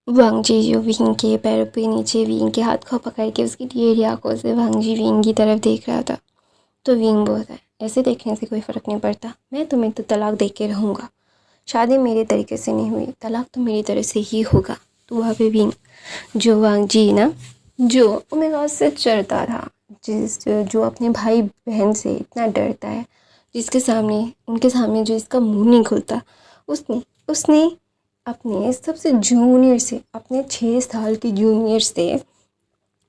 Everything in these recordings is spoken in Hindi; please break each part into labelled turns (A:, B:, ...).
A: वांग जी जो विंग के पैरों पे नीचे विंग के हाथ को पकड़ के उसकी टेढ़ी आंखों से वांग जी विंग की तरफ देख रहा था। तो विंग बोलता है, ऐसे देखने से कोई फ़र्क नहीं पड़ता, मैं तुम्हें तो तलाक दे के रहूँगा। शादी मेरे तरीके से नहीं हुई, तलाक तो मेरी तरह से ही होगा। तो वहाँ पे विंग जो वांग जी ना, जो ओमेगा से चढ़ता था, जो अपने भाई बहन से इतना डरता है, जिसके सामने उनके सामने जो इसका मुंह नहीं खुलता, उसने उसने अपने सबसे जूनियर से, अपने 6 साल के जूनियर से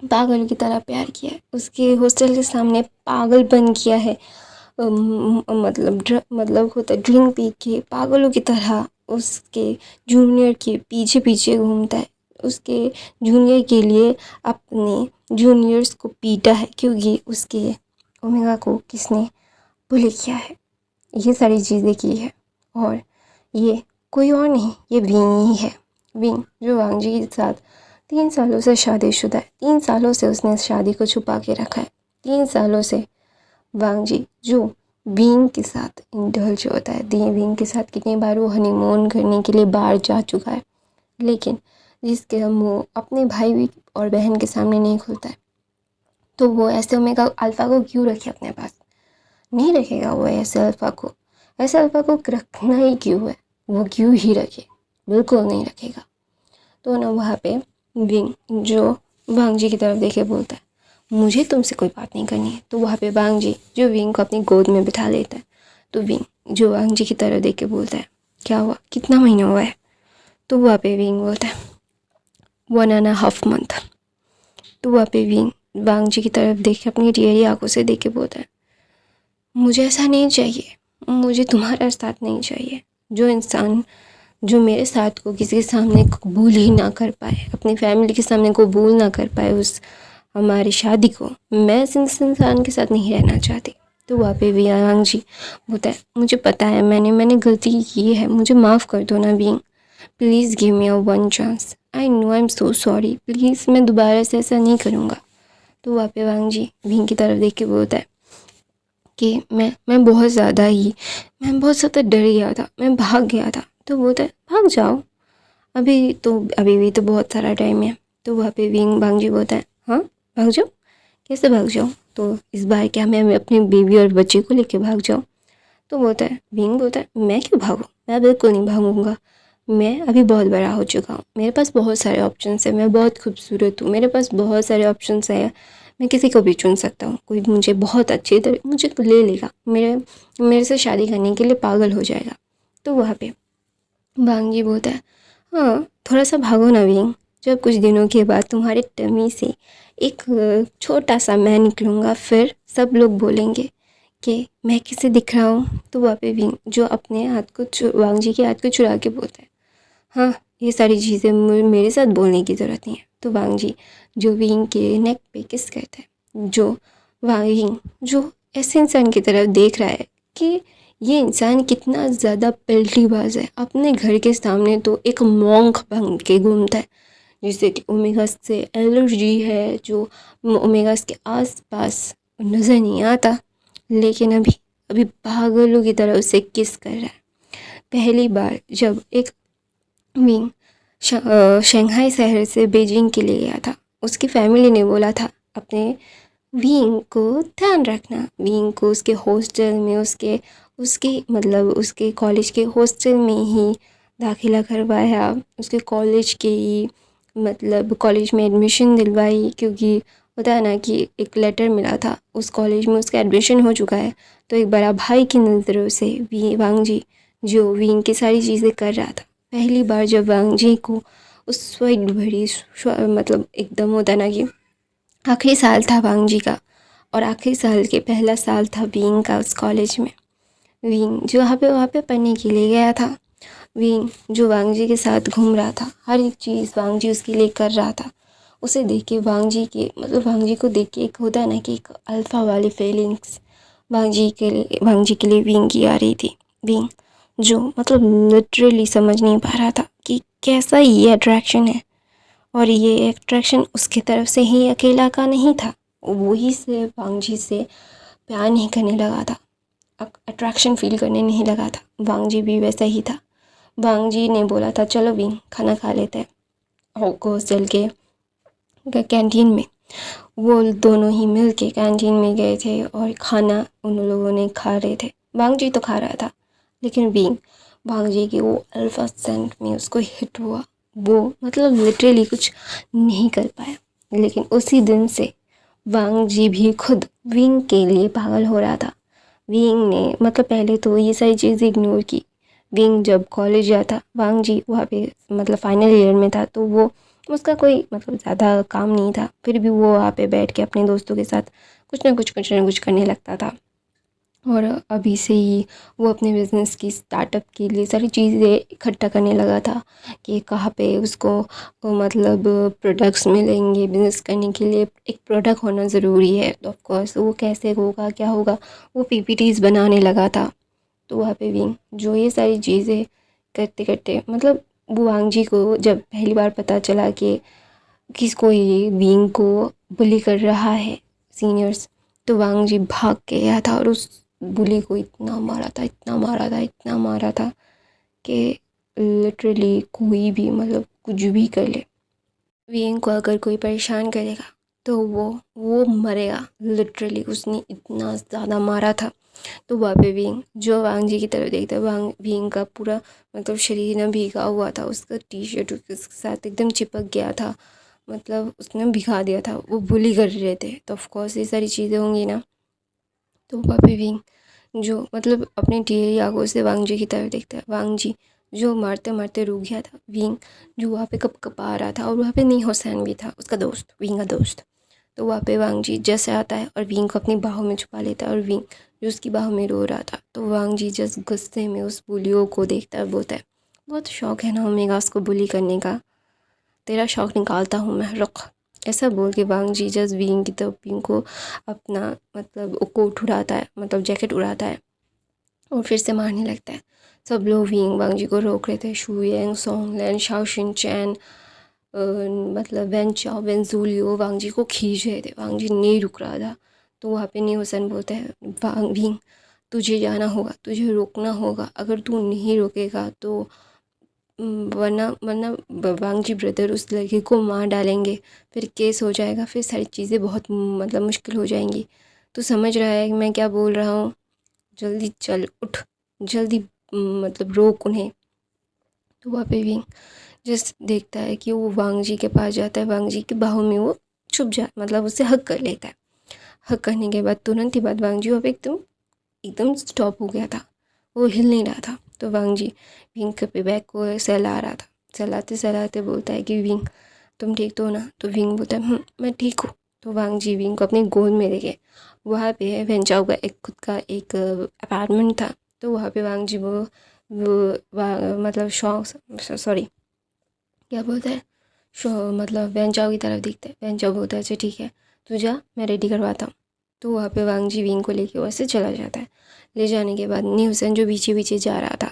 A: पागल की तरह प्यार किया है। उसके हॉस्टल के सामने पागलपन किया है। मतलब होता है ड्रिंक पी के पागलों की तरह उसके जूनियर के पीछे पीछे घूमता है। उसके जूनियर के लिए अपने जूनियर्स को पीटा है क्योंकि उसके ओमेगा को किसने बुली किया है। ये सारी चीज़ें की है और ये कोई और नहीं, ये विंग ही है। विंग जो वांग जी के साथ 3 सालों से शादीशुदा है। 3 सालों से उसने शादी को छुपा के रखा है। 3 सालों से वांग जी जो विंग के साथ इंडल्ज होता है, विंग के साथ कितनी बार वो हनीमून करने के लिए बाहर जा चुका है, लेकिन जिसके मुँह अपने भाई और बहन के सामने नहीं खुलता है, तो वो ऐसे ओमेगा अल्फ़ा को क्यों रखे अपने पास? नहीं रखेगा वो ऐसे अल्फ़ा को। ऐसे अल्फ़ा को रखना ही क्यों है? वो क्यों ही रखे? बिल्कुल नहीं रखेगा। तो ना वहाँ पे विंग जो वांग जी की तरफ देखे बोलता है, मुझे तुमसे कोई बात नहीं करनी है। तो वहाँ पे वांग जी जो विंग को अपनी गोद में बिठा लेता है। तो विंग जो वांग जी की तरफ देख के बोलता है, क्या हुआ, कितना महीना हुआ है? तो वहाँ पे विंग बोलता है 1.5 month। तो वहाँ पे विंग वांग जी की तरफ देख के अपनी टेढ़ी आंखों से देख के बोलता है, मुझे ऐसा नहीं चाहिए, मुझे तुम्हारा साथ नहीं चाहिए। जो इंसान जो मेरे साथ को किसी के सामने कबूल ही ना कर पाए, अपनी फैमिली के सामने कबूल ना कर पाए उस हमारी शादी को, मैं इस इंसान के साथ नहीं रहना चाहती। तो वहाँ पे वियांग जी बोलता है, मुझे पता है मैंने गलती की है, मुझे माफ़ कर दो ना wing, please give me a one chance, I know I am so sorry, please मैं दोबारा से ऐसा नहीं करूँगा। तो वहाँ पे वांग जी विंग की तरफ देख के बोलता है कि मैं बहुत ज़्यादा डर गया था, मैं भाग गया था। तो बोलता है, भाग जाओ, अभी भी तो बहुत सारा टाइम है। तो वहाँ पे विंग वांग जी बोलता है, हाँ भाग जाओ, कैसे भाग जाऊँ? तो इस बार क्या मैं अपनी बीवी और बच्चे को लेके भाग जाऊँ? तो बोलता है, विंग बोलता है, मैं क्यों भागूँ? मैं बिल्कुल नहीं भागूँगा। मैं अभी बहुत बड़ा हो चुका हूँ, मेरे पास बहुत सारे ऑप्शंस हैं, मैं बहुत खूबसूरत हूँ, मेरे पास बहुत सारे ऑप्शंस हैं, मैं किसी को भी चुन सकता हूँ। कोई मुझे बहुत अच्छी तरह मुझे ले लेगा, मेरे से शादी करने के लिए पागल हो जाएगा। तो वहाँ पे वांग जी बोलता है, हाँ थोड़ा सा भागो ना विंग, जब कुछ दिनों के बाद तुम्हारे टमी से एक छोटा सा मैं निकलूँगा, फिर सब लोग बोलेंगे कि मैं किसे दिख रहा हूँ। तो वहाँ पे विंग जो अपने हाथ को वांग जी के हाथ को चुरा के बोलता है, हाँ ये सारी चीज़ें मेरे साथ बोलने की ज़रूरत नहीं है। तो वांग जी जो विंग के नेक पे किस करता है, जो विंग जो ऐसे इंसान की तरफ देख रहा है कि ये इंसान कितना ज़्यादा पलटीबाज है, अपने घर के सामने तो एक मॉन्क बन के घूमता है, जिससे कि ओमेगास से एलर्जी है, जो ओमेगास के आसपास नज़र नहीं आता, लेकिन अभी अभी पागलों की तरह उसे किस कर रहा है। पहली बार जब एक विंग शंघाई शहर से बीजिंग के लिए गया था, उसकी फैमिली ने बोला था अपने विंग को ध्यान रखना, विंग को उसके हॉस्टल में उसके कॉलेज के हॉस्टल में ही दाखिला करवाया, उसके कॉलेज के ही कॉलेज में एडमिशन दिलवाई, क्योंकि होता है ना कि एक लेटर मिला था उस कॉलेज में उसका एडमिशन हो चुका है। तो एक बड़ा भाई की नज़रों से वांग जी जो विंग की सारी चीज़ें कर रहा था, पहली बार जब वांग जी को उस स्वेट भरी एकदम होता है ना कि आखिरी साल था वांग जी का, और आखिरी साल के पहला साल था विंग का उस कॉलेज में। विंग जो वहाँ पे पढ़ने के लिए गया था, विंग जो वांग जी के साथ घूम रहा था, हर एक चीज़ वांग जी उसके लिए कर रहा था। उसे देख के वांग जी को देख के एक होता है ना कि एक अल्फ़ा वाली फीलिंग्स वांग जी के लिए विंग की आ रही थी। विंग जो लिटरली समझ नहीं पा रहा था कि कैसा ये अट्रैक्शन है, और ये अट्रैक्शन उसकी तरफ से ही अकेला का नहीं था, वही से वांग जी से प्यार नहीं करने लगा था, अट्रैक्शन फील करने नहीं लगा था। वांग जी भी वैसा ही था। वांग जी ने बोला था, चलो विंग खाना खा लेते हैं। हॉस्टल के कैंटीन में। वो दोनों ही मिल के कैंटीन में गए थे और खाना उन लोगों ने खा रहे थे। वांग जी तो खा रहा था, लेकिन वांग जी की वो अल्फा सेंट में उसको हिट हुआ। वो मतलब लिटरली कुछ नहीं कर पाया। लेकिन उसी दिन से वांग जी भी खुद विंग के लिए पागल हो रहा था। विंग ने मतलब पहले तो ये सारी चीज़ें इग्नोर की। विंग जब कॉलेज गया था, वांग जी वहाँ पे मतलब फाइनल ईयर में था, तो वो उसका कोई मतलब ज़्यादा काम नहीं था, फिर भी वो वहाँ पे बैठ के अपने दोस्तों के साथ कुछ ना कुछ करने लगता था। और अभी से ही वो अपने बिज़नेस की स्टार्टअप के लिए सारी चीज़ें इकट्ठा करने लगा था कि कहाँ पे उसको मतलब प्रोडक्ट्स मिलेंगे। बिज़नेस करने के लिए एक प्रोडक्ट होना ज़रूरी है, तो ऑफ कोर्स वो कैसे होगा, क्या होगा, वो पीपीटीज़ बनाने लगा था। तो वहाँ पे भी जो ये सारी चीज़ें करते करते मतलब बुआंग जी को जब पहली बार पता चला कि किसको ये विंग को बुली कर रहा है सीनियर्स, तो वांग जी भाग के गया था और उस बुली को इतना मारा था, इतना मारा था, इतना मारा था कि लिटरली कोई भी मतलब कुछ भी कर ले, विंग को अगर कोई परेशान करेगा तो वो मरेगा। लिटरली उसने इतना ज़्यादा मारा था। तो वहाँ पे विंग जो वांग जी की तरफ देखता है, विंग का पूरा मतलब शरीर ना भीगा हुआ था, उसका टी शर्ट उसके साथ एकदम चिपक गया था, मतलब उसने भिगा दिया था। वो बुली कर रहे थे, तो ऑफ कोर्स ये सारी चीज़ें होंगी ना। तो वहाँ पे विंग जो मतलब अपने टीयरी आंखों से वांग जी की तरफ देखता है, वांग जी जो मारते मारते रुक गया था, विंग जो वहाँ पे कप कपा रहा था, और वहाँ पे नी हुसैन भी था, उसका दोस्त, विंग का दोस्त। तो वहाँ पे वांग जी जैसे आता है और विंग को अपनी बाहों में छुपा लेता है, और विंग जो उसकी बाहों में रो रहा था। तो वांग जी जस्ट गुस्से में उस बुलियों को देखता है, बोलता है बहुत शौक है ना ओमेगा उसको बुली करने का, तेरा शौक निकालता हूँ मैं, रुक। ऐसा बोल के वांग जी जस्ट विंग की तरफ विंग को अपना मतलब कोट उड़ाता है, मतलब जैकेट उड़ाता है, और फिर से मारने लगता है। सब लोग विंग वांग जी को रोक रहे थे, शू यांग, सोंग लैन, शाओ शिन चैन, मतलब वेन चाओ, वेन जूलियो वांग जी को खींच रहे थे। वांग जी नहीं रुक रहा था। तो वहाँ पे नी हुसैन बोलता है वांग विंग तुझे जाना होगा, तुझे रोकना होगा, अगर तू नहीं रोकेगा तो वरना वरना वांग जी ब्रदर उस लड़के को मार डालेंगे, फिर केस हो जाएगा, फिर सारी चीज़ें बहुत मतलब मुश्किल हो जाएंगी। तू समझ रहा है कि मैं क्या बोल रहा हूँ? जल्दी चल उठ, जल्दी मतलब रोक उन्हें। तो वहाँ पे भी जस्ट देखता है कि वो वांग जी के पास जाता है, वांग जी की बाहों में वो छुप जा मतलब उससे हक कर लेता है। हक करने के बाद तुरंत ही बाद वांग जी वहाँ पे एकदम एकदम स्टॉप हो गया था, वो हिल नहीं रहा था। तो वांग जी विंग पे बैग को सहला रहा था, सहलाते सहलाते बोलता है कि विंग तुम ठीक तो हो ना? तो विंग बोलता है मैं ठीक हूँ। तो वांग जी विंग को अपनी गोद में लेके वहाँ पे वेंचाओ का एक खुद का एक अपार्टमेंट था। तो वहाँ पे वांग जी मतलब शौक सॉरी क्या बोलता है शो मतलब वेंचाओ की तरफ देखते हैं। वेंचाओ बोलता है अच्छा ठीक है तू जा, मैं रेडी करवाता हूँ। तो वहाँ पे वांग जी विंग को लेके वैसे चला जाता है। ले जाने के बाद नी हुसैन जो पीछे पीछे जा रहा था,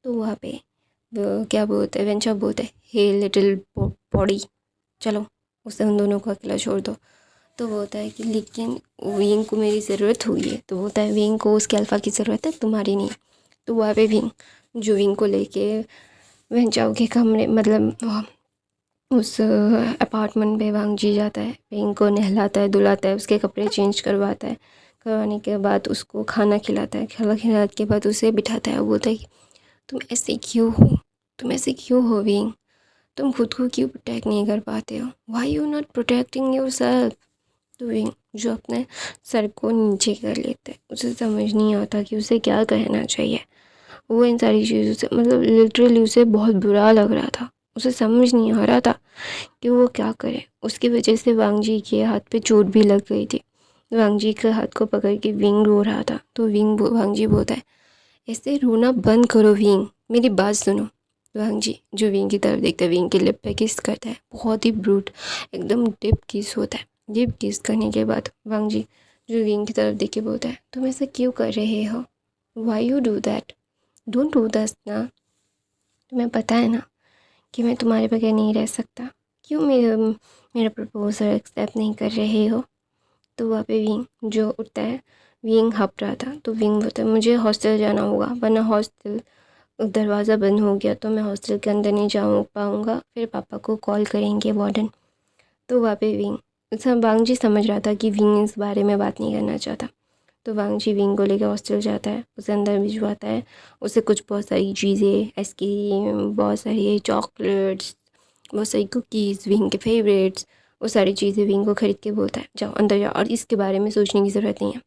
A: तो वहाँ पे वो क्या बोलते हैं, वेंचाओ बोलते हैं हे लिटिल बॉडी चलो उसे उन दोनों को अकेला छोड़ दो। तो बोलता है कि लेकिन विंग को मेरी ज़रूरत हुई है। तो बोलता है विंग को उसके अल्फ़ा की ज़रूरत है, तुम्हारी नहीं। तो वहाँ पे विंग जो विंग को लेके वेंचाओ के कमरे मतलब उस अपार्टमेंट पे वांग जी जाता है, विंग को नहलाता है, धुलाता है, उसके कपड़े चेंज करवाता है। करवाने के बाद उसको खाना खिलाता है, खाना खिलाने के बाद उसे बिठाता है। वो बोलता है कि तुम ऐसे क्यों हो, तुम ऐसे क्यों हो विंग, तुम खुद को क्यों प्रोटेक्ट नहीं कर पाते हो, why you not protecting your self. तो विंग जो अपने सर को नीचे कर लेता है, उसे समझ नहीं आता कि उसे क्या कहना चाहिए। वो इन सारी चीज़ों से मतलब लिटरली उसे बहुत बुरा लग रहा था, उसे समझ नहीं आ रहा था कि वो क्या करे। उसकी वजह से वांग जी के हाथ पे चोट भी लग गई थी। वांग जी के हाथ को पकड़ के विंग रो रहा था। तो वांग जी बोलता है ऐसे रोना बंद करो विंग, मेरी बात सुनो। वांग जी जो विंग की तरफ देखता है, विंग के लिप पे किस करता है, बहुत ही ब्रूट एकदम डिप किस होता है। डिप किस करने के बाद वांग जी जो विंग की तरफ देख के बोलता है तुम ऐसा क्यों कर रहे हो, why you do that, don't do that ना, तुम्हें पता है ना कि मैं तुम्हारे बगैर नहीं रह सकता, क्यों मेरा प्रपोज़ल एक्सेप्ट नहीं कर रहे हो। तो वहाँ पे विंग जो उठता है, विंग हँप रहा था, तो विंग बोलता है मुझे हॉस्टल जाना होगा, वरना हॉस्टल दरवाज़ा बंद हो गया तो मैं हॉस्टल के अंदर नहीं जा पाऊँगा, फिर पापा को कॉल करेंगे वार्डन। तो वहाँ पे वांग जी समझ रहा था कि विंग इस बारे में बात नहीं करना चाहता। तो वांग जी विंग को लेकर हॉस्टल जाता है, उसे अंदर भिजवाता है। उसे कुछ बहुत सारी चीज़ें, आइसक्रीम, बहुत सारी चॉकलेट्स, बहुत सारी कुकीज़, विंग के फेवरेट्स, वो सारी चीज़ें विंग को ख़रीद के बोलता है जाओ अंदर जाओ और इसके बारे में सोचने की ज़रूरत नहीं है।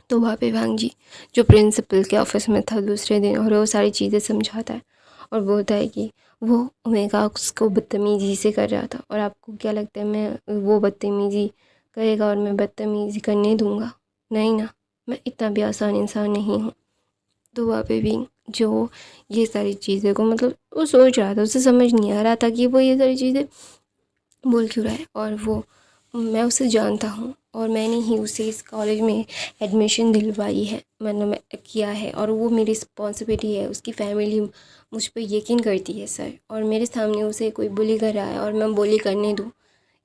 A: तो वहाँ पे वांग जी जो प्रिंसिपल के ऑफिस में था दूसरे दिन, और वो सारी चीज़ें समझाता है और बोलता है कि वो ओमेगा उसको बदतमीज़ी से कर रहा था, और आपको क्या लगता है मैं वो बदतमीज़ी करेगा और मैं बदतमीज़ी करने दूँगा? नहीं ना, मैं इतना भी आसान इंसान नहीं हूँ। तो वहाँ पे भी जो ये सारी चीज़ें को मतलब वो सोच रहा था, उसे समझ नहीं आ रहा था कि वो ये सारी चीज़ें बोल क्यों रहा है। और वो मैं उसे जानता हूँ और मैंने ही उसे इस कॉलेज में एडमिशन दिलवाई है, मैंने किया है, और वो मेरी रिस्पॉन्सिबिलिटी है। उसकी फैमिली मुझ पर यकीन करती है सर, और मेरे सामने उसे कोई बुली कर रहा है और मैं बुली करने दूँ?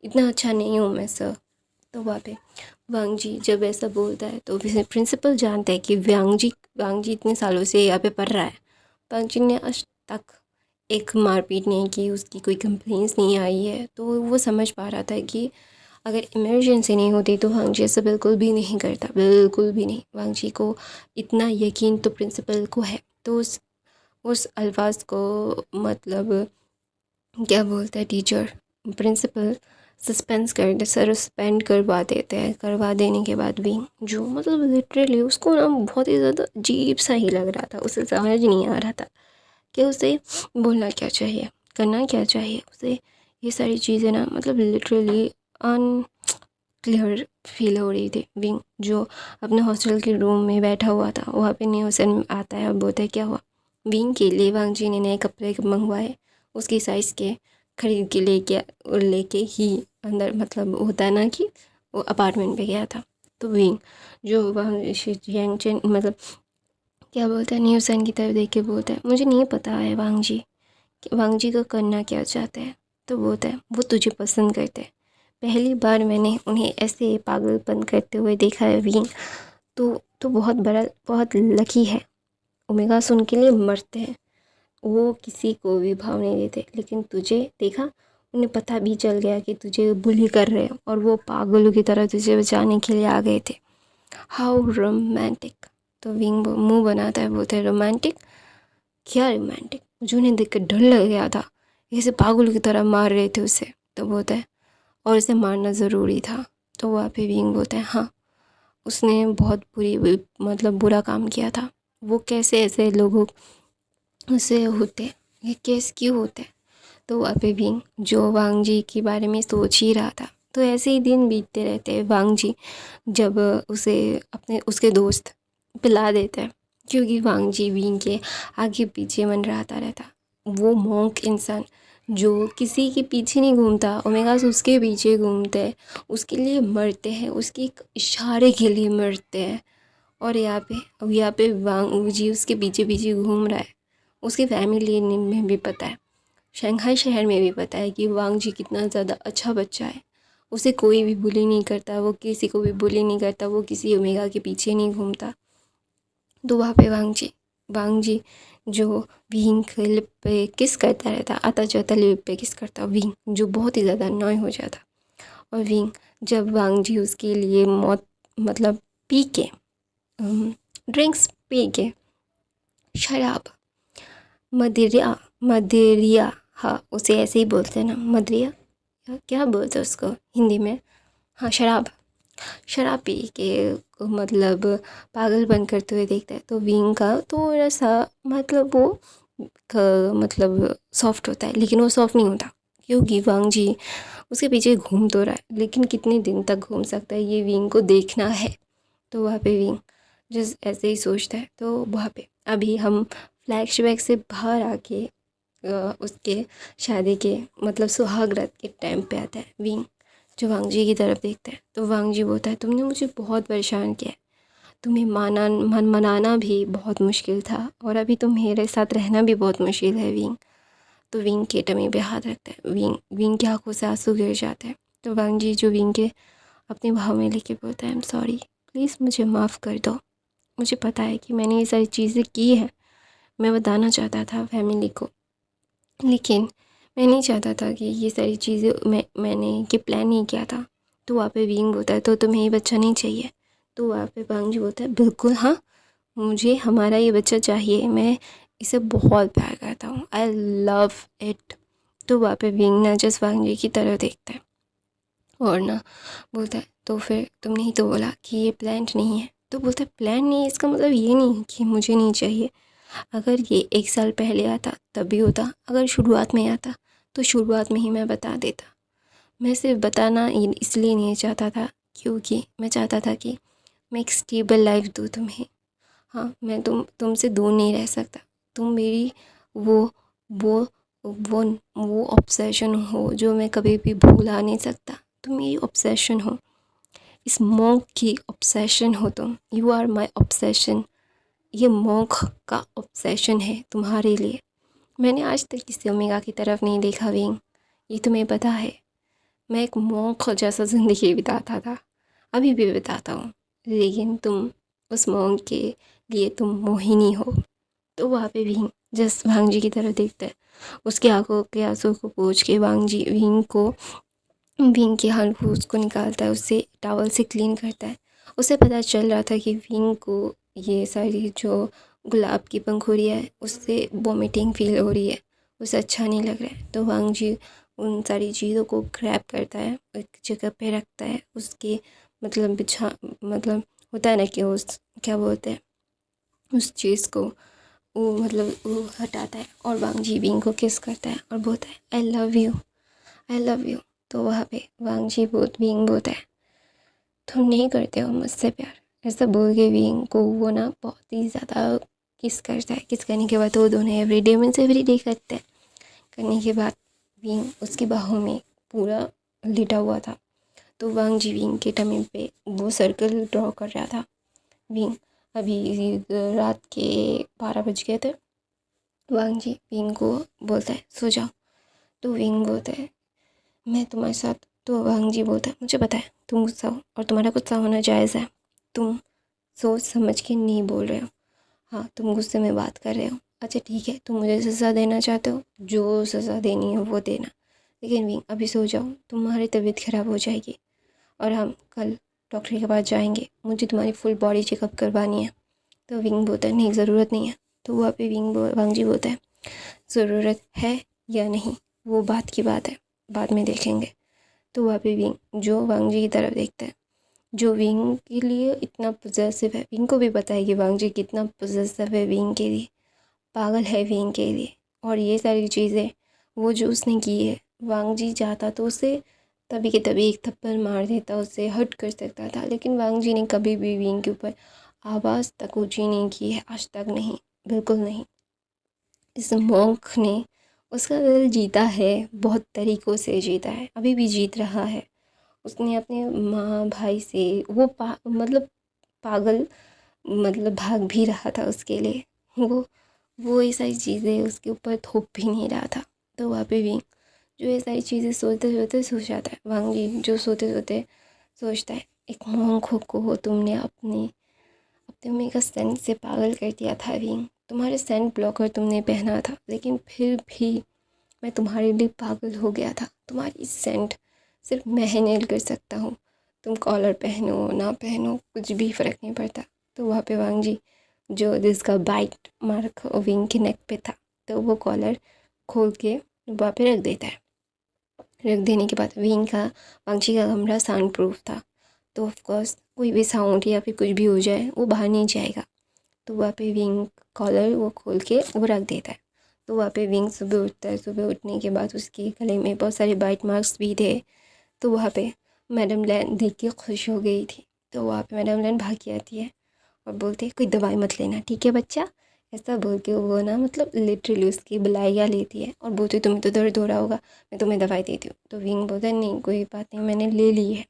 A: इतना अच्छा नहीं हूँ मैं सर। तो वहाँ पे वांग जी जब ऐसा बोलता है तो प्रिंसिपल जानता है कि वांग जी इतने सालों से यहाँ पे पढ़ रहा है। वांग जी ने आज तक एक मारपीट नहीं की, उसकी कोई कंप्लेंट्स नहीं आई है। तो वो समझ पा रहा था कि अगर इमरजेंसी नहीं होती तो वांग जी ऐसा बिल्कुल भी नहीं करता, बिल्कुल भी नहीं। वांग जी को इतना यकीन तो प्रिंसिपल को है। तो उस अल्फाज को मतलब क्या बोलता है टीचर, प्रिंसिपल सस्पेंस कर दे, सस्पेंड करवा देते हैं। करवा देने के बाद भी जो मतलब लिटरली उसको ना बहुत ही ज़्यादा अजीब सा ही लग रहा था, उसे समझ नहीं आ रहा था कि उसे बोलना क्या चाहिए, करना क्या चाहिए उसे। ये सारी चीज़ें ना मतलब लिटरली अनक्लियर फील हो रही थी। विंग जो अपने हॉस्टल के रूम में बैठा हुआ था, वहाँ पे न्यूसन आता है और बोलता है क्या हुआ। विंग के लिए वांग जी ने नए कपड़े मंगवाए, उसकी साइज़ के खरीद के लेके ही अंदर मतलब होता है ना कि वो अपार्टमेंट पे गया था। तो विंग जो वहाँ यांगचेन मतलब क्या बोलता है, न्यूसन की तरफ देख के बोलता है मुझे नहीं पता है वांग जी कि वांग जी को करना क्या चाहते हैं। तो बोलता है वो तुझे पसंद करते हैं, पहली बार मैंने उन्हें ऐसे पागलपन करते हुए देखा है विंग। तो बहुत लकी है। ओमेगा सुन के लिए मरते हैं, वो किसी को भी भाव नहीं देते, लेकिन तुझे देखा, उन्हें पता भी चल गया कि तुझे बुली कर रहे हैं और वो पागलों की तरह तुझे बचाने के लिए आ गए थे। How romantic. तो विंग मुंह बनाता है, बोलता है रोमांटिक? क्या रोमांटिक? मुझे उन्हें देख कर डर लग गया था, जैसे पागलों की तरह मार रहे थे उसे। तो बोलता है और उसे मारना ज़रूरी था। तो वहाँ पे विंग बोलता है हाँ, उसने बहुत मतलब बुरा काम किया था। वो कैसे ऐसे लोगों से होते, ये केस क्यों होते। तो अभी भी जो वांग जी के बारे में सोच ही रहा था। तो ऐसे ही दिन बीतते रहते हैं। वांग जी जब उसे उसके दोस्त पिला देते हैं, क्योंकि वांग जी विंग के आगे पीछे मंडराता रहता। वो मॉन्क इंसान जो किसी के पीछे नहीं घूमता, ओमेगास उसके पीछे घूमते हैं, उसके लिए मरते हैं, उसके एक इशारे के लिए मरते हैं। और यहाँ पे वांग जी उसके पीछे पीछे घूम रहा है। उसकी फैमिली में भी पता है, शंघाई शहर में भी पता है कि वांग जी कितना ज़्यादा अच्छा बच्चा है। उसे कोई भी बुली नहीं करता, वो किसी को भी बुली नहीं करता, वो किसी ओमेगा के पीछे नहीं घूमता। तो वहाँ पे वांग जी जो विंग के लिप पे किस करता रहता, आता जाता लिप पे किस करता, विंग जो बहुत ही ज़्यादा अनॉय हो जाता। और विंग जब वांग जी उसके लिए मौत मतलब पी के ड्रिंक्स पी के शराब मदिरिया, हाँ उसे ऐसे ही बोलते हैं ना, मदिरिया क्या बोलते हैं उसको हिंदी में, हाँ शराब पी के मतलब पागलपन करते हुए देखता है। तो विंग का थोड़ा सा मतलब वो मतलब सॉफ्ट होता है, लेकिन वो सॉफ्ट नहीं होता, क्योंकि वांग जी उसके पीछे घूम तो रहा है, लेकिन कितने दिन तक घूम सकता है ये विंग को देखना है। तो वहाँ पे विंग जिस ऐसे ही सोचता है। तो वहाँ पे अभी हम फ्लैशबैक से बाहर आके उसके शादी के मतलब सुहाग रात के टाइम पे आता है। विंग जो वांग जी की तरफ देखता है, तो वांग जी बोलता है तुमने मुझे बहुत परेशान किया है, तुम्हें मनाना भी बहुत मुश्किल था, और अभी तुम्हारे साथ रहना भी बहुत मुश्किल है विंग। तो विंग के टमी पे हाथ रखता है, विंग की आंखों से आंसू गिर जाते हैं। तो वांग जी जो विंग के अपने भाव में लेके बोलता है आई एम सॉरी, प्लीज़ मुझे माफ़ कर दो, मुझे पता है कि मैंने ये सारी चीज़ें की हैं, मैं बताना चाहता था फैमिली को, लेकिन मैं नहीं चाहता था कि ये सारी चीज़ें मैंने ये प्लान नहीं किया था। तो वहाँ पे विंग बोलता है तो तुम्हें ये बच्चा नहीं चाहिए? तो वहाँ पे वांग जी बोलता है बिल्कुल हाँ, मुझे हमारा ये बच्चा चाहिए, मैं इसे बहुत प्यार करता हूँ, आई लव इट। तो वहाँ पे विंग ना जस्ट वांग जी की तरफ देखता है और ना बोलता है तो फिर तुमने ही तो बोला कि ये प्लान्ड नहीं है। तो बोलता है प्लान नहीं है इसका मतलब ये नहीं कि मुझे नहीं चाहिए। अगर ये 1 साल पहले आता तब भी होता, अगर शुरुआत में आता तो शुरुआत में ही मैं बता देता। मैं सिर्फ बताना इसलिए नहीं चाहता था क्योंकि मैं चाहता था कि मैं एक स्टेबल लाइफ दूँ तुम्हें। हाँ, मैं तुमसे दूर नहीं रह सकता। तुम मेरी वो वो वो वो ऑब्सेशन हो जो मैं कभी भी भूला नहीं सकता। तुम मेरी ऑब्सेशन हो, इस मॉन्क की ऑब्सेशन हो तुम। You are my obsession. ये मॉन्क का ऑब्सेशन है तुम्हारे लिए। मैंने आज तक किसी ओमेगा की तरफ नहीं देखा विंग, ये तुम्हें पता है। मैं एक मॉन्क जैसा ज़िंदगी बिताता था, अभी भी बिताता हूँ, लेकिन तुम उस मॉन्क के लिए तुम मोहिनी हो। तो वहाँ पे विंग जस्ट वांग जी की तरफ देखता है, उसके आंखों के आंसू को पोंछ के वांग जी विंग के हलफूस को निकालता है, उससे टॉवल से क्लीन करता है। उसे पता चल रहा था कि विंग को ये सारी जो गुलाब की पंखुड़ियाँ है उससे वॉमिटिंग फील हो रही है, उसे अच्छा नहीं लग रहा है। तो वांग जी उन सारी चीज़ों को ग्रैब करता है, एक जगह पे रखता है, उसके मतलब होता है ना कि उस क्या बोलते हैं उस चीज़ को, वो हटाता है और वांग जी विंग को किस करता है और बोलता है I love you, I love you. तो वहाँ पे वांग जी विंग बोलता है तुम नहीं करते हो मुझसे प्यार। ऐसा बोल के विंग को वो ना बहुत ही ज़्यादा किस करता है। किस करने के बाद वो दोनों एवरीडे मीन्स एवरीडे करते हैं। करने के बाद विंग उसकी बाहों में पूरा लिटा हुआ था। तो वांग जी विंग के टमी पे वो सर्कल ड्रॉ कर रहा था। विंग अभी रात के 12 बज गए थे। वांग जी विंग को बोलता है सो जाओ। तो विंग बोलता है मैं तुम्हारे साथ। तो वांग जी बोलता है मुझे पता है तुम गुस्सा हो और तुम्हारा गुस्सा होना जायज़ है, तुम सोच समझ के नहीं बोल रहे हो। हाँ, तुम गुस्से में बात कर रहे हो। अच्छा ठीक है, तुम मुझे सज़ा देना चाहते हो, जो सज़ा देनी है वो देना, लेकिन विंग अभी सो जाओ, तुम्हारी तबीयत ख़राब हो जाएगी और हम कल डॉक्टर के पास जाएंगे, मुझे तुम्हारी फुल बॉडी चेकअप करवानी है। तो विंग बोलता है नहीं, ज़रूरत नहीं है। तो वहाँ पे वांग जी बोलता है ज़रूरत है या नहीं वो बात की बात है, बाद में देखेंगे। तो वहाँ पे विंग जो वांग जी की तरफ देखता है, जो विंग के लिए इतना पॉसेसिव है। विंग को भी पता है कि वांग जी कितना पॉसेसिव है विंग के लिए, पागल है विंग के लिए। और ये सारी चीज़ें वो जो उसने की है, वांग जी चाहता तो उसे तभी के तभी एक थप्पड़ मार देता, उससे हर्ट कर सकता था, लेकिन वांग जी ने कभी भी विंग के ऊपर आवाज़ तक ऊँची नहीं की है, आज तक नहीं, बिल्कुल नहीं। इस मॉन्क ने उसका दिल जीता है, बहुत तरीक़ों से जीता है, अभी भी जीत रहा है। उसने अपने माँ भाई से वो पागल भाग भी रहा था उसके लिए, वो ये सारी चीज़ें उसके ऊपर थोप भी नहीं रहा था। तो वहाँ पे भी जो ये सारी चीज़ें सोचते सोचते सो जाता है। वांग जी जो सोते सोते सोचता है एक मॉन्क को तुमने अपने अपने का सेंट से पागल कर दिया था विंग, तुम्हारे सेंट ब्लॉकर तुमने पहना था, लेकिन फिर भी मैं तुम्हारे लिए पागल हो गया था। तुम्हारी सेंट सिर्फ मैं इन्हेल कर सकता हूँ, तुम कॉलर पहनो ना पहनो कुछ भी फ़र्क नहीं पड़ता। तो वहाँ पे वांग जी जो जिसका बाइट मार्क विंग के नेक पे था, तो वो कॉलर खोल के वहाँ पे रख देता है। रख देने के बाद वांग जी का कमरा साउंड प्रूफ था, तो ऑफकोर्स कोई भी साउंड या फिर कुछ भी हो जाए वो बाहर नहीं जाएगा। तो वहाँ पे विंग कॉलर वो खोल के वो रख देता है। तो वहाँ पे विंग सुबह उठता है। सुबह उठने के बाद उसके गले में बहुत सारे बाइट मार्क्स भी थे। तो वहाँ पे मैडम लैन देख के खुश हो गई थी। तो वहाँ पे मैडम लैन भाग के आती है और बोलते हैं कोई दवाई मत लेना, ठीक है बच्चा, ऐसा बोल के वो ना लिटरली उसकी बुलाइया लेती है और बोलती तुम्हें तो दर्द हो रहा होगा, मैं तुम्हें दवाई देती हूँ। तो विंग बोलता है नहीं कोई बात नहीं, मैंने ले ली है।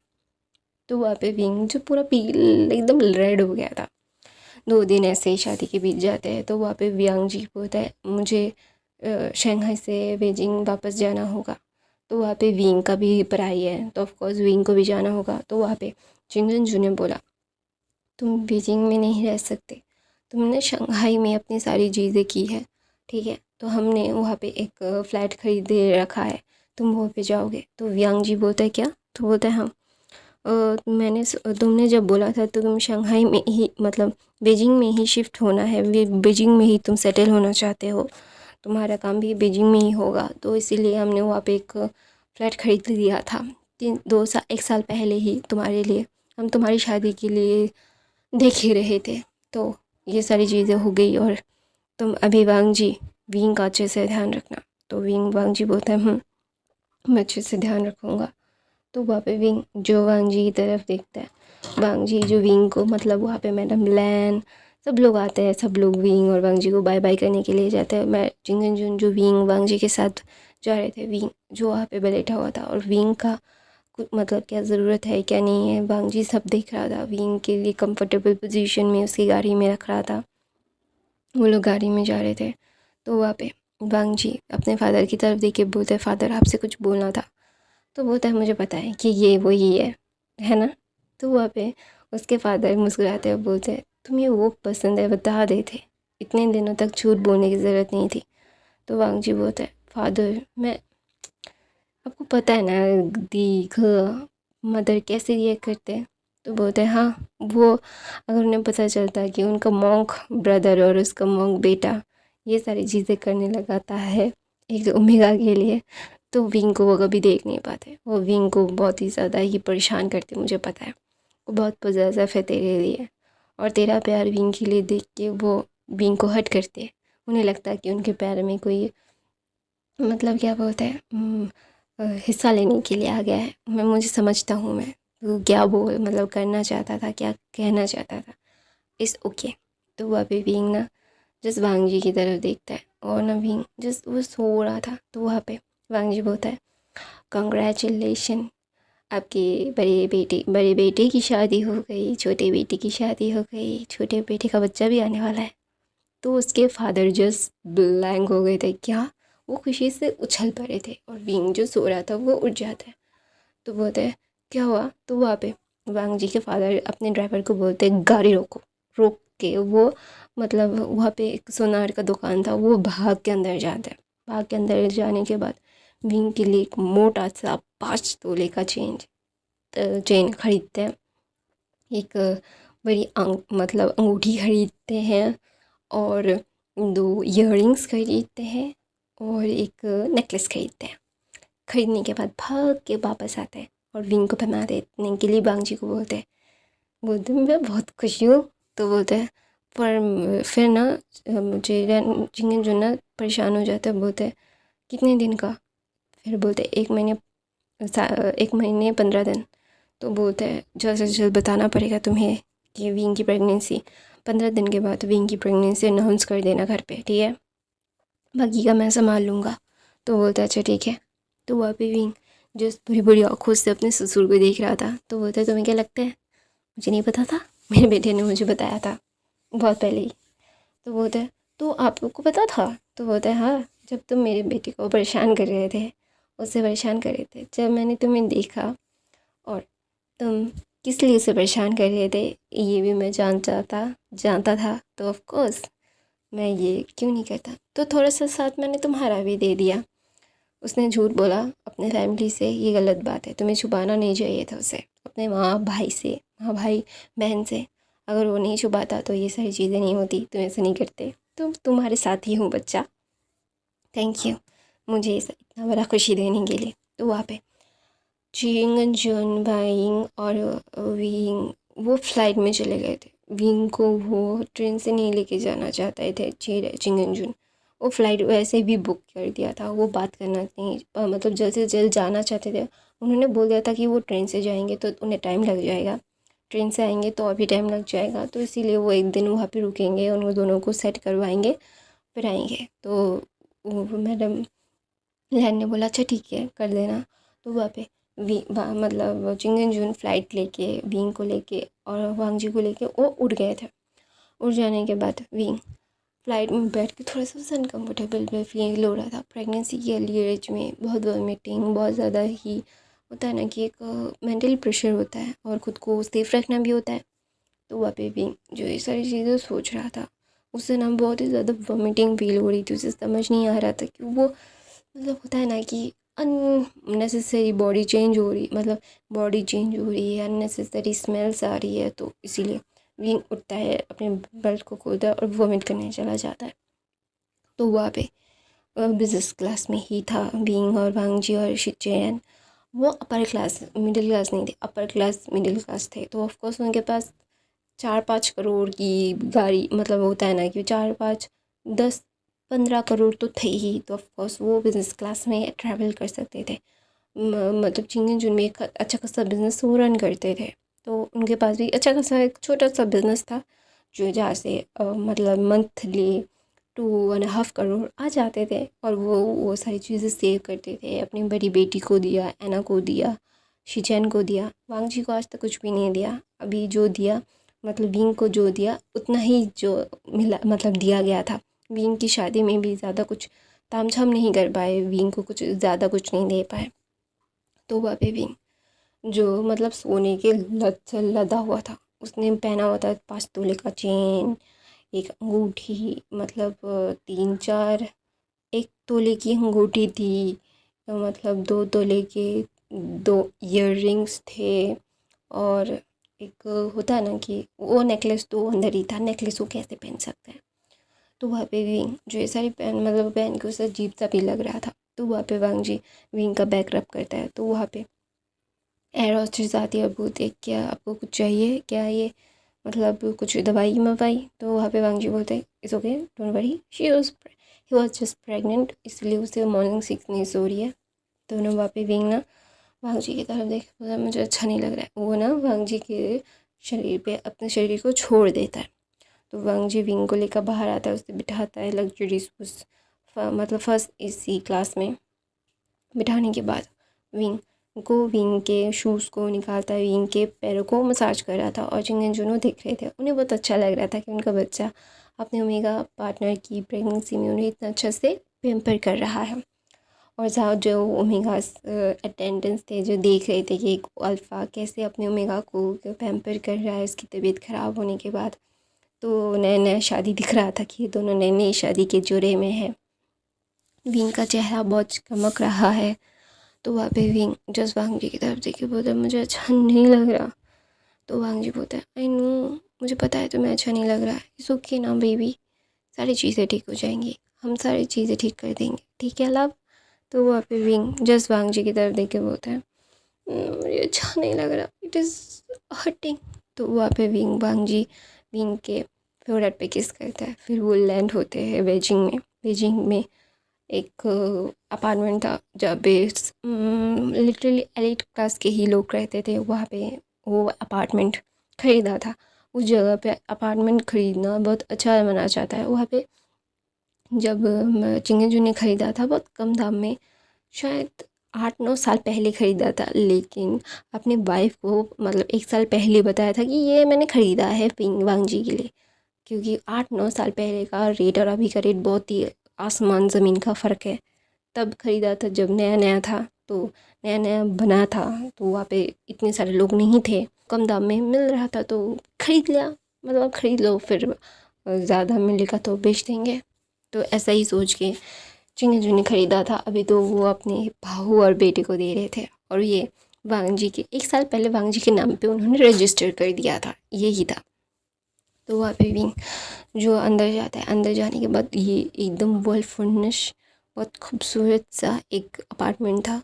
A: तो वहाँ पे विंग जो पूरा पील एकदम रेड हो गया था। 2 दिन ऐसे ही शादी के बीत जाते हैं। तो वहाँ पे वियांग जी बोलता है मुझे शंघाई से बीजिंग वापस जाना होगा। तो वहाँ पे विंग का भी पढ़ाई है, तो ऑफकोर्स विंग को भी जाना होगा। तो वहाँ पे जिंगजन जू ने बोला तुम बीजिंग में नहीं रह सकते, तुमने शंघाई में अपनी सारी चीज़ें की है, ठीक है, तो हमने वहाँ पे एक फ़्लैट खरीदे रखा है, तुम वहाँ पे जाओगे। तो वियांग जी बोलता है क्या? तो बोलता है हाँ। तुमने जब बोला था तो तुम शंघाई में ही मतलब बीजिंग में ही शिफ्ट होना है, बीजिंग में ही तुम सेटल होना चाहते हो, तुम्हारा काम भी बीजिंग में ही होगा, तो इसीलिए हमने वहाँ पे एक फ़्लैट खरीद लिया था 1 साल पहले ही तुम्हारे लिए। हम तुम्हारी शादी के लिए देख ही रहे थे। तो ये सारी चीज़ें हो गई और तुम अभी वांग जी विंग का अच्छे से ध्यान रखना। तो वांग जी बोलते हैं मैं अच्छे से ध्यान रखूँगा। तो वहाँ पे विंग जो वांग जी की तरफ देखता है, वांग जी जो विंग को मतलब वहाँ पे मैडम लैन सब लोग आते हैं, सब लोग विंग और वांग जी को बाय बाय करने के लिए जाते हैं। मैं जिंगन जुन जो विंग वांग जी के साथ जा रहे थे, विंग जो वहाँ पे बैठा हुआ था और विंग का कुछ मतलब क्या ज़रूरत है क्या नहीं है वांग जी सब देख रहा था। विंग के लिए कंफर्टेबल पोजीशन में उसकी गाड़ी में रख रहा था। वो लोग गाड़ी में जा रहे थे तो वहाँ पे वांग जी अपने फादर की तरफ देख के बोलते हैं फादर आपसे कुछ बोलना था। तो बोलता है मुझे पता है कि ये वो ही है ना। तो वहाँ पे उसके फादर मुस्कुराते हैं बोलते हैं तुम्हें वो पसंद है बता देते, इतने दिनों तक झूठ बोलने की ज़रूरत नहीं थी। तो वांग जी बोलता है फादर मैं आपको पता है ना दीघ मदर कैसे रिएक्ट करते हैं। तो बोलते हैं हाँ वो अगर उन्हें पता चलता है कि उनका मॉन्क ब्रदर और उसका मॉन्क बेटा ये सारी चीज़ें करने लगाता है एक ओमेगा के लिए, तो विंग को वो कभी देख नहीं पाते। वो विंग को बहुत ही ज़्यादा ही परेशान करते, मुझे पता है वो बहुत पॉसेसिव है तेरे लिए और तेरा प्यार विंग के लिए देख के वो विंग को हर्ट करते हैं। उन्हें लगता है कि उनके प्यार में कोई मतलब क्या बोलते हैं हिस्सा लेने के लिए आ गया है। मुझे समझता हूँ मैं वो क्या वो मतलब करना चाहता था क्या कहना चाहता था। इस ओके। तो वहाँ पे विंग ना जस्ट वांग जी की तरफ देखता है और ना विंग जस्ट वो सो रहा था। तो वहाँ पे वांग जी बोलता है कंग्रेचुलेशन आपके बड़े बेटे की शादी हो गई, छोटे बेटे की शादी हो गई, छोटे बेटे का बच्चा भी आने वाला है। तो उसके फादर जस्ट ब्लैंक हो गए थे, क्या? वो खुशी से उछल पड़े थे और विंग जो सो रहा था वो उठ जाता है। तो बोलते हैं क्या हुआ? तो वहाँ पे वांग जी के फादर अपने ड्राइवर को बोलते हैं गाड़ी रोको। रोक के वो मतलब वहाँ पे एक सोनार का दुकान था, वो भाग के अंदर जाता है। भाग के अंदर जाने के बाद विंग के लिए एक मोटा सा 5 तोले का चेन खरीदते हैं। एक बड़ी मतलब अंगूठी खरीदते हैं और 2 इयररिंग्स खरीदते हैं और एक नेकलेस खरीदते हैं। खरीदने के बाद भाग के वापस आते हैं और विंग को पहना देने के लिए बांग जी को बोलते हैं मैं बहुत खुशी हूँ। तो बोलते हैं पर फिर ना मुझे जिंगन जो ना परेशान हो जाता है, बोलते हैं कितने दिन का? फिर बोलते हैं 1 महीने 1 महीने 15 दिन। तो बोलते हैं जल्द से जल्द बताना पड़ेगा तुम्हें कि विंग की प्रेगनेंसी 15 दिन के बाद विंग की प्रेगनेंसी अनाउंस कर देना घर पे, ठीक है, बाकी का मैं संभाल लूँगा। तो बोलता है अच्छा ठीक है। तो वहाँ पे विंग जस्ट बड़ी बड़ी आँखों से अपने ससुर को देख रहा था। तो बोलता है तुम्हें क्या लगता है मुझे नहीं पता था? मेरे बेटे ने मुझे बताया था बहुत पहले ही। तो बोलता है तो आप लोग को पता था? तो बोलता है हाँ, जब तुम मेरे बेटे को परेशान कर रहे थे, उससे परेशान कर रहे थे, जब मैंने तुम्हें देखा और तुम किस लिए उसे परेशान कर रहे थे ये भी मैं जानता था, तो ऑफ कोर्स मैं ये क्यों नहीं करता। तो थोड़ा सा साथ मैंने तुम्हारा भी दे दिया। उसने झूठ बोला अपने फैमिली से, ये गलत बात है, तुम्हें छुपाना नहीं चाहिए था उसे अपने माँ भाई बहन से। अगर वो नहीं छुपाता तो ये सारी चीज़ें नहीं होती, तुम ऐसा नहीं करते। तो तुम्हारे साथ ही हूँ बच्चा, थैंक यू मुझे इतना बड़ा खुशी देने के लिए। तो वहाँ पे जिंग जन बाइंग और विंग वो फ्लाइट में चले गए थे। विंग को वो ट्रेन से नहीं लेके जाना चाहते थे जिंगन जुन। वो फ़्लाइट वैसे भी बुक कर दिया था, वो बात करना नहीं मतलब जल्द से जल्द जाना चाहते थे। उन्होंने बोल दिया था कि वो ट्रेन से जाएंगे तो उन्हें टाइम लग जाएगा, ट्रेन से आएंगे तो अभी टाइम लग जाएगा, तो इसीलिए वो एक दिन वहाँ पे रुकेंगे, उन दोनों को सेट करवाएंगे फिर आएंगे। तो वो मैडम लैन ने बोला अच्छा ठीक है कर देना। तो वहाँ पे मतलब चिंगन जून फ़्लाइट लेके विंग को लेके और वांग जी को लेके वो उड़ गए थे। उड़ जाने के बाद विंग फ़्लाइट में बैठ के थोड़ा सा अनकम्फर्टेबल फील हो रहा था। प्रेगनेंसी की अर्ली एज में बहुत वॉमिटिंग बहुत ज़्यादा ही होता है ना कि एक मेंटल प्रेशर होता है और ख़ुद को सेफ रखना भी होता है। तो वहाँ पे विंग जो ये सारी चीज़ें सोच रहा था उससे ना बहुत ही ज़्यादा वॉमिटिंग फील हो रही थी। उसे समझ नहीं आ रहा था कि वो मतलब होता है ना कि अननेसेसरी बॉडी चेंज हो रही, मतलब बॉडी चेंज हो रही है, अननेसेसरी स्मेल्स आ रही है। तो इसीलिए विंग उठता है, अपने बेल्ट को खोलता है और वॉमिट करने चला जाता है। तो वहाँ पे बिजनेस क्लास में ही था विंग और वांगजी और शिचेन। वो अपर क्लास मिडिल क्लास नहीं थे, अपर क्लास मिडिल क्लास थे। तो ऑफकोर्स उनके पास 4-5 करोड़ की गाड़ी, मतलब होता है ना कि 4-5-10-15 करोड़ तो थे ही। तो ऑफकोर्स वो बिज़नेस क्लास में ट्रैवल कर सकते थे। मतलब चिंगन जुन में एक अच्छा खासा बिज़नेस वो रन करते थे। तो उनके पास भी अच्छा खासा एक छोटा सा बिज़नेस था, जो जहाँ से मतलब मंथली 2.5 करोड़ आ जाते थे। और वो सारी चीज़ें सेव करते थे, अपनी बड़ी बेटी को दिया, एना को दिया, शिचैन को दिया। वांगजी को आज तक कुछ भी नहीं दिया। अभी जो दिया, मतलब विंग को जो दिया उतना ही जो मिला, मतलब दिया गया था। विंग की शादी में भी ज़्यादा कुछ तामझाम नहीं कर पाए, विंग को कुछ ज़्यादा कुछ नहीं दे पाए। तो वहाँ पे विंग जो मतलब सोने के लत से लदा हुआ था, उसने पहना हुआ था 5 तोले का चेन, एक अंगूठी, मतलब 3-4, 1 तोले की अंगूठी थी, मतलब 2 तोले के 2 इयररिंग्स थे। और एक होता है ना कि वो नेकलेस तो अंदर ही था, नेकलेस वो कैसे पहन सकता है। तो वहाँ पे विंग जो ये सारी पहन, मतलब पहन के उसे अजीब सा भी लग रहा था। तो वहाँ पे वांग जी विंग का बैक रब करता है। तो वहाँ पे एयर हॉस्टेस आती है और बोलती है क्या आपको कुछ चाहिए क्या, ये मतलब कुछ दवाई मवाई। तो वहाँ पे वांग जी बोलते हैं it's okay don't worry, he was just pregnant, इसलिए उसे मॉर्निंग सिकनेस हो रही है। तो ना वहाँ पे विंग ना वांग जी की तरफ देख बोला मुझे अच्छा नहीं लग रहा है। वो ना वांग जी के शरीर पे अपने शरीर को छोड़ देता है। तो वांग जी विंग को लेकर बाहर आता है, उसे बिठाता है लग्जरीज उस मतलब फर्स्ट एसी क्लास में। बिठाने के बाद विंग को विंग के शूज़ को निकालता है, विंग के पैरों को मसाज कर रहा था। और जिंगन जुनू देख रहे थे, उन्हें बहुत अच्छा लग रहा था कि उनका बच्चा अपने ओमेगा पार्टनर की प्रेगनेंसी में उन्हें इतना अच्छा से पेम्पर कर रहा है। और साथ जो ओमेगा अटेंडेंट्स थे जो देख रहे थे कि एक अल्फ़ा कैसे अपने ओमेगा को पैम्पर कर रहा है उसकी तबीयत ख़राब होने के बाद। तो नया नया शादी दिख रहा था कि ये दोनों नई नई शादी के जोड़े में है। विंग का चेहरा बहुत चमक रहा है। तो वहाँ पे विंग जस्ट वांग जी की तरफ देखिए बोलता है मुझे अच्छा नहीं लग रहा। तो वांग जी बोलता है आई नो, मुझे पता है तुम्हें अच्छा नहीं लग रहा है, इट्स ओके ना बेबी, सारी चीज़ें ठीक हो जाएंगी, हम सारी चीज़ें ठीक कर देंगे, ठीक है लव। तो वहाँ पे विंग जस्ट वांग जी की तरफ देख के बोलता है मुझे अच्छा नहीं लग रहा, इट इज़ हर्टिंग। तो वहाँ पे विंग वांग जी विंग के फोrehead पे किस करता है। फिर वो लैंड होते हैं बेजिंग में। बेजिंग में एक अपार्टमेंट था जहाँ पे लिटरली एलिट क्लास के ही लोग रहते थे। वहाँ पे वो अपार्टमेंट ख़रीदा था। उस जगह पे अपार्टमेंट ख़रीदना बहुत अच्छा माना जाता है। वहाँ पे जब चिंगेजू ने ख़रीदा था बहुत कम दाम में, शायद 8-9 साल पहले ख़रीदा था, लेकिन अपनी वाइफ को मतलब 1 साल पहले बताया था कि ये मैंने ख़रीदा है पिंग वांग जी के लिए। क्योंकि 8-9 साल पहले का रेट और अभी का रेट बहुत ही आसमान ज़मीन का फ़र्क है। तब ख़रीदा था जब नया नया था, तो नया नया बना था, तो वहाँ पे इतने सारे लोग नहीं थे, कम दाम में मिल रहा था तो ख़रीद लिया। मतलब ख़रीद लो फिर ज़्यादा मिलेगा तो बेच देंगे। तो ऐसा ही सोच के चिंगेजू ने ख़रीदा था। अभी तो वो अपने बहू और बेटे को दे रहे थे। और ये वांग जी के 1 साल पहले वांग जी के नाम पे उन्होंने रजिस्टर कर दिया था, यही था। तो वहाँ पे भी जो अंदर जाता है, अंदर जाने के बाद ये एकदम वेल फर्निश बहुत खूबसूरत सा एक अपार्टमेंट था।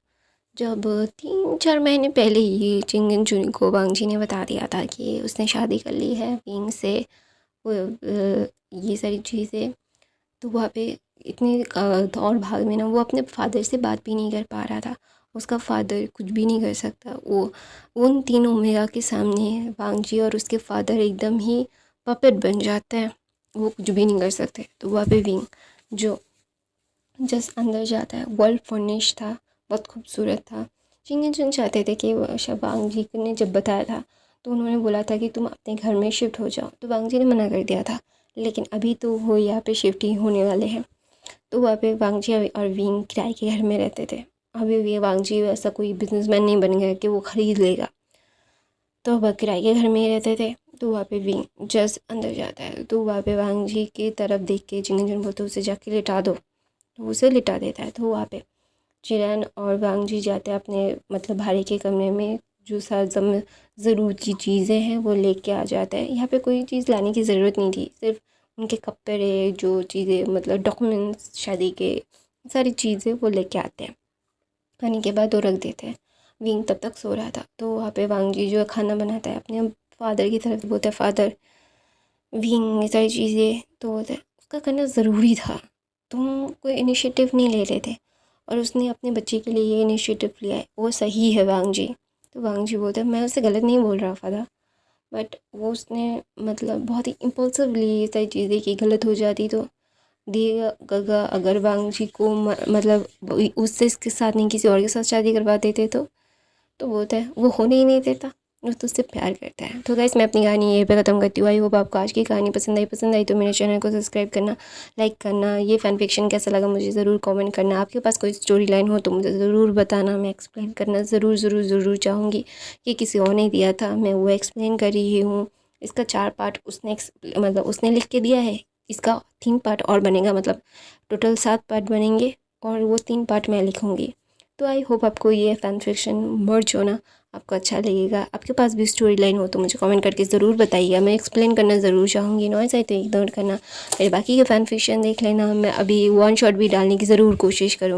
A: जब 3-4 महीने पहले ही चिंगन चुनी को वांग जी ने बता दिया था कि उसने शादी कर ली है विंग से, वो ये सारी चीज़ें। तो वहाँ पे इतनी दौड़ भाग में ना वो अपने फादर से बात भी नहीं कर पा रहा था। उसका फादर कुछ भी नहीं कर सकता। वो उन तीनों ओमेगा के सामने वांग जी और उसके फादर एकदम ही पपेट बन जाते हैं, वो कुछ भी नहीं कर सकते। तो वहाँ पे विंग जो जस्ट अंदर जाता है, वर्ल्ड फर्निश था, बहुत खूबसूरत था। चिंगन चुन चाहते थे कि वांग जी ने जब बताया था तो उन्होंने बोला था कि तुम अपने घर में शिफ्ट हो जाओ। तो वांग जी ने मना कर दिया था, लेकिन अभी तो वो यहाँ पे शिफ्ट ही होने वाले हैं। तो वहाँ पे वांग जी और विंग किराए के घर में रहते थे। अभी भी वांग जी ऐसा कोई बिजनेसमैन नहीं बन गया कि वो ख़रीद लेगा। तो वह किराए के घर में ही रहते थे। तो वहाँ पे विंग जस्ट अंदर जाता है, तो वहाँ पे वांग जी की तरफ देख के जिंगन बोलते उसे जाके लिटा दो, तो उसे लिटा देता है। तो वहाँ पे चिरैन और वांग जी जाते हैं अपने मतलब भाई के कमरे में, जो साजम ज़रूरत की चीज़ें हैं वो लेके आ जाता है। यहाँ पे कोई चीज़ लाने की ज़रूरत नहीं थी, सिर्फ उनके कपड़े जो चीज़ें मतलब डॉक्यूमेंट्स शादी के सारी चीज़ें वो लेके आते हैं। खाने के बाद वो रख देते हैं। विंग तब तक सो रहा था, तो वहाँ पे वांग जी जो है खाना बनाता है, अपने फादर की तरफ बोलता है फादर विंग ये सारी चीज़ें, तो बोलता है उसका करना ज़रूरी था, तुम कोई इनिशिएटिव नहीं ले रहे थे और उसने अपने बच्चे के लिए ये इनिशिएटिव लिया है, वो सही है वांग जी। तो वांग जी बोलते हैं मैं उसे गलत नहीं बोल रहा फादर, बट वो उसने मतलब बहुत ही इम्पल्सिवली ये सारी चीज़ें की, गलत हो जाती तो दिएगा अगर वांग जी को मतलब उससे इसके साथ नहीं किसी और के साथ शादी करवा देते तो बोलता है वो होने ही नहीं देता, वो तो उससे प्यार करता है। तो गाइस मैं अपनी कहानी यहीं पे ख़त्म करती हूँ। आई होप आपको आज की कहानी पसंद आई तो मेरे चैनल को सब्सक्राइब करना, लाइक करना। ये फ़ैन फिक्शन कैसा लगा मुझे ज़रूर कमेंट करना। आपके पास कोई स्टोरी लाइन हो तो मुझे ज़रूर बताना, मैं एक्सप्लेन करना ज़रूर चाहूँगी। ये किसी और ने दिया था, मैं वो एक्सप्लेन कर रही हूँ। इसका 4 पार्ट उसने मतलब उसने लिख के दिया है, इसका 3 पार्ट और बनेगा, मतलब टोटल 7 पार्ट बनेंगे और वो 3 पार्ट मैं लिखूँगी। तो आई होप आपको ये फ़ैन फिक्शन मर्ज होना आपको अच्छा लगेगा। आपके पास भी स्टोरी लाइन हो तो मुझे कमेंट करके ज़रूर बताइएगा, मैं एक्सप्लेन करना ज़रूर चाहूँगी। नॉइस आए तो इग्नोर करना, मेरे बाकी के फ़ैन फिक्शन देख लेना। मैं अभी वन शॉट भी डालने की ज़रूर कोशिश करूँ।